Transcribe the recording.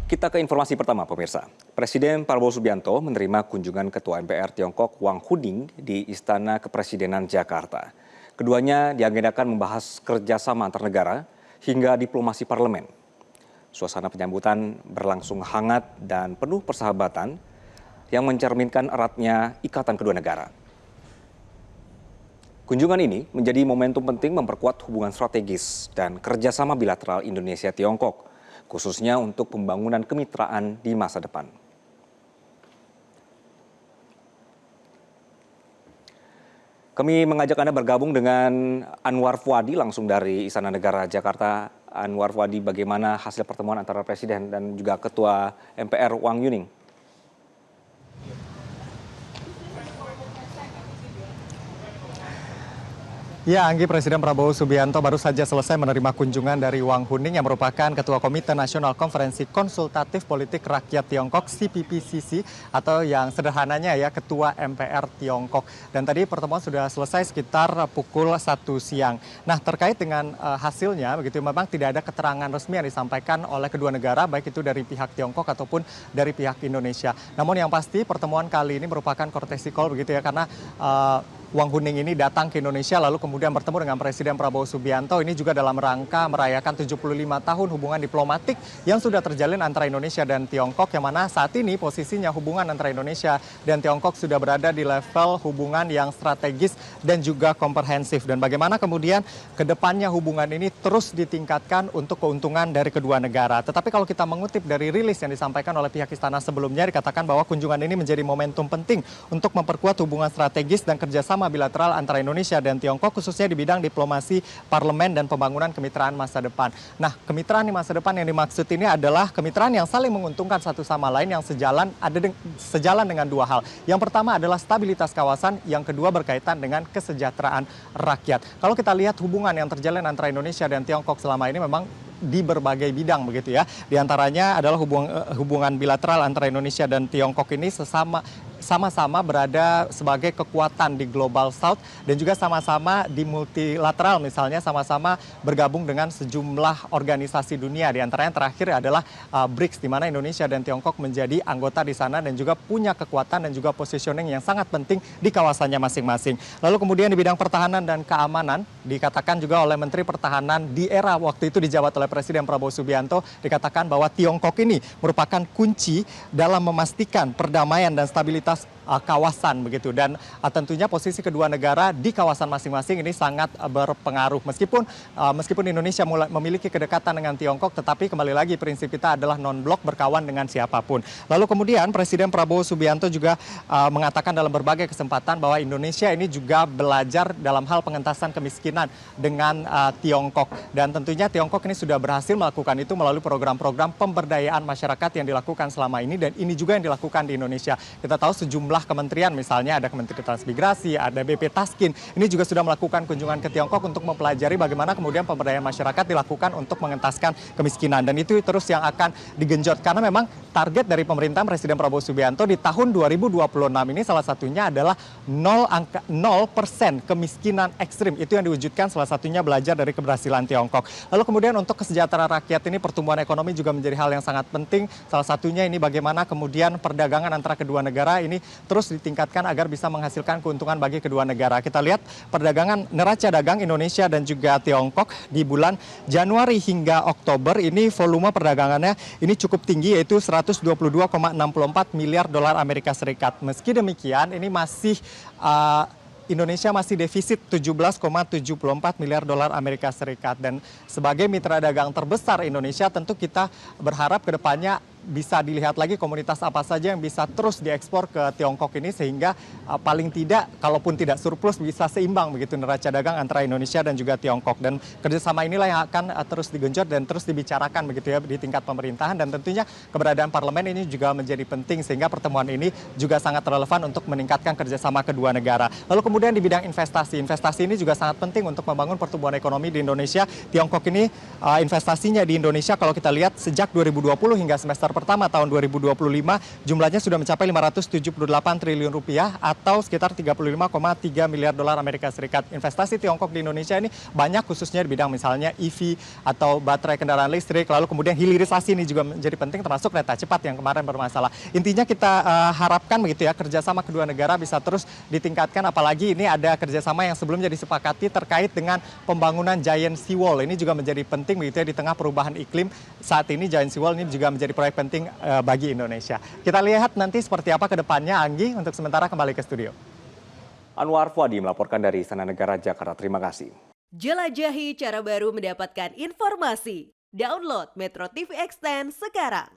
Kita ke informasi pertama, pemirsa. Presiden Prabowo Subianto menerima kunjungan Ketua MPR Tiongkok Wang Huning di Istana Kepresidenan Jakarta. Keduanya diagendakan membahas kerjasama antar negara hingga diplomasi parlemen. Suasana penyambutan berlangsung hangat dan penuh persahabatan yang mencerminkan eratnya ikatan kedua negara. Kunjungan ini menjadi momentum penting memperkuat hubungan strategis dan kerjasama bilateral Indonesia-Tiongkok, khususnya untuk pembangunan kemitraan di masa depan. Kami mengajak Anda bergabung dengan Anwar Fuadi langsung dari Istana Negara Jakarta. Anwar Fuadi, bagaimana hasil pertemuan antara Presiden dan juga Ketua MPR Wang Huning? Ya, Anggi, Presiden Prabowo Subianto baru saja selesai menerima kunjungan dari Wang Huning yang merupakan Ketua Komite Nasional Konferensi Konsultatif Politik Rakyat Tiongkok (CPPCC) atau yang sederhananya ya Ketua MPR Tiongkok. Dan tadi pertemuan sudah selesai sekitar pukul 1 siang. Nah, terkait dengan hasilnya begitu memang tidak ada keterangan resmi yang disampaikan oleh kedua negara baik itu dari pihak Tiongkok ataupun dari pihak Indonesia. Namun yang pasti pertemuan kali ini merupakan courtesy call begitu ya karena Wang Huning ini datang ke Indonesia lalu kemudian bertemu dengan Presiden Prabowo Subianto. Ini juga dalam rangka merayakan 75 tahun hubungan diplomatik yang sudah terjalin antara Indonesia dan Tiongkok, yang mana saat ini posisinya hubungan antara Indonesia dan Tiongkok sudah berada di level hubungan yang strategis dan juga komprehensif. Dan bagaimana kemudian ke depannya hubungan ini terus ditingkatkan untuk keuntungan dari kedua negara. Tetapi kalau kita mengutip dari rilis yang disampaikan oleh pihak istana sebelumnya, dikatakan bahwa kunjungan ini menjadi momentum penting untuk memperkuat hubungan strategis dan kerjasama bilateral antara Indonesia dan Tiongkok, khususnya di bidang diplomasi, parlemen, dan pembangunan kemitraan masa depan. Nah, kemitraan di masa depan yang dimaksud ini adalah kemitraan yang saling menguntungkan satu sama lain, yang sejalan dengan dua hal. Yang pertama adalah stabilitas kawasan, yang kedua berkaitan dengan kesejahteraan rakyat. Kalau kita lihat hubungan yang terjalin antara Indonesia dan Tiongkok selama ini memang di berbagai bidang begitu ya. Di antaranya adalah hubungan bilateral antara Indonesia dan Tiongkok ini sama-sama berada sebagai kekuatan di Global South dan juga sama-sama di multilateral, misalnya sama-sama bergabung dengan sejumlah organisasi dunia. Di antaranya terakhir adalah BRICS, di mana Indonesia dan Tiongkok menjadi anggota di sana dan juga punya kekuatan dan juga positioning yang sangat penting di kawasannya masing-masing. Lalu kemudian di bidang pertahanan dan keamanan, dikatakan juga oleh Menteri Pertahanan di era waktu itu dijabat oleh Presiden Prabowo Subianto, dikatakan bahwa Tiongkok ini merupakan kunci dalam memastikan perdamaian dan stabilitas kawasan begitu, dan tentunya posisi kedua negara di kawasan masing-masing ini sangat berpengaruh. Meskipun Indonesia memiliki kedekatan dengan Tiongkok, tetapi kembali lagi prinsip kita adalah non-blok, berkawan dengan siapapun. Lalu kemudian Presiden Prabowo Subianto juga mengatakan dalam berbagai kesempatan bahwa Indonesia ini juga belajar dalam hal pengentasan kemiskinan dengan Tiongkok, dan tentunya Tiongkok ini sudah berhasil melakukan itu melalui program-program pemberdayaan masyarakat yang dilakukan selama ini, dan ini juga yang dilakukan di Indonesia. Kita tahu sejumlah kementerian, misalnya ada Kementerian Transmigrasi, ada BP Taskin, ini juga sudah melakukan kunjungan ke Tiongkok untuk mempelajari bagaimana kemudian pemberdayaan masyarakat dilakukan untuk mengentaskan kemiskinan, dan itu terus yang akan digenjot karena memang target dari pemerintahan Presiden Prabowo Subianto di tahun 2026 ini salah satunya adalah 0% kemiskinan ekstrim. Itu yang diwujudkan salah satunya belajar dari keberhasilan Tiongkok. Lalu kemudian untuk kesejahteraan rakyat ini, pertumbuhan ekonomi juga menjadi hal yang sangat penting. Salah satunya ini bagaimana kemudian perdagangan antara kedua negara ini terus ditingkatkan agar bisa menghasilkan keuntungan bagi kedua negara. Kita lihat perdagangan neraca dagang Indonesia dan juga Tiongkok di bulan Januari hingga Oktober ini volume perdagangannya ini cukup tinggi, yaitu 122,64 miliar dolar Amerika Serikat. Meski demikian ini masih Indonesia masih defisit 17,74 miliar dolar Amerika Serikat, dan sebagai mitra dagang terbesar Indonesia tentu kita berharap ke depannya bisa dilihat lagi komunitas apa saja yang bisa terus diekspor ke Tiongkok ini, sehingga paling tidak kalaupun tidak surplus bisa seimbang begitu neraca dagang antara Indonesia dan juga Tiongkok. Dan kerjasama inilah yang akan terus digenjot dan terus dibicarakan begitu ya di tingkat pemerintahan, dan tentunya keberadaan parlemen ini juga menjadi penting, sehingga pertemuan ini juga sangat relevan untuk meningkatkan kerjasama kedua negara. Lalu kemudian di bidang investasi ini juga sangat penting untuk membangun pertumbuhan ekonomi di Indonesia. Tiongkok ini investasinya di Indonesia kalau kita lihat sejak 2020 hingga semester pertama tahun 2025 jumlahnya sudah mencapai 578 triliun rupiah atau sekitar 35,3 miliar dolar Amerika Serikat. Investasi Tiongkok di Indonesia ini banyak khususnya di bidang misalnya EV atau baterai kendaraan listrik, lalu kemudian hilirisasi ini juga menjadi penting termasuk kereta cepat yang kemarin bermasalah. Intinya kita harapkan begitu ya kerjasama kedua negara bisa terus ditingkatkan, apalagi ini ada kerjasama yang sebelumnya disepakati terkait dengan pembangunan Giant Sea Wall. Ini juga menjadi penting begitu ya di tengah perubahan iklim saat ini. Giant Sea Wall ini juga menjadi proyek penting bagi Indonesia. Kita lihat nanti seperti apa ke depannya. Anggi, untuk sementara kembali ke studio. Anwar Fuadi melaporkan dari Istana Negara Jakarta. Terima kasih. Jelajahi cara baru mendapatkan informasi. Download Metro TV Extend sekarang.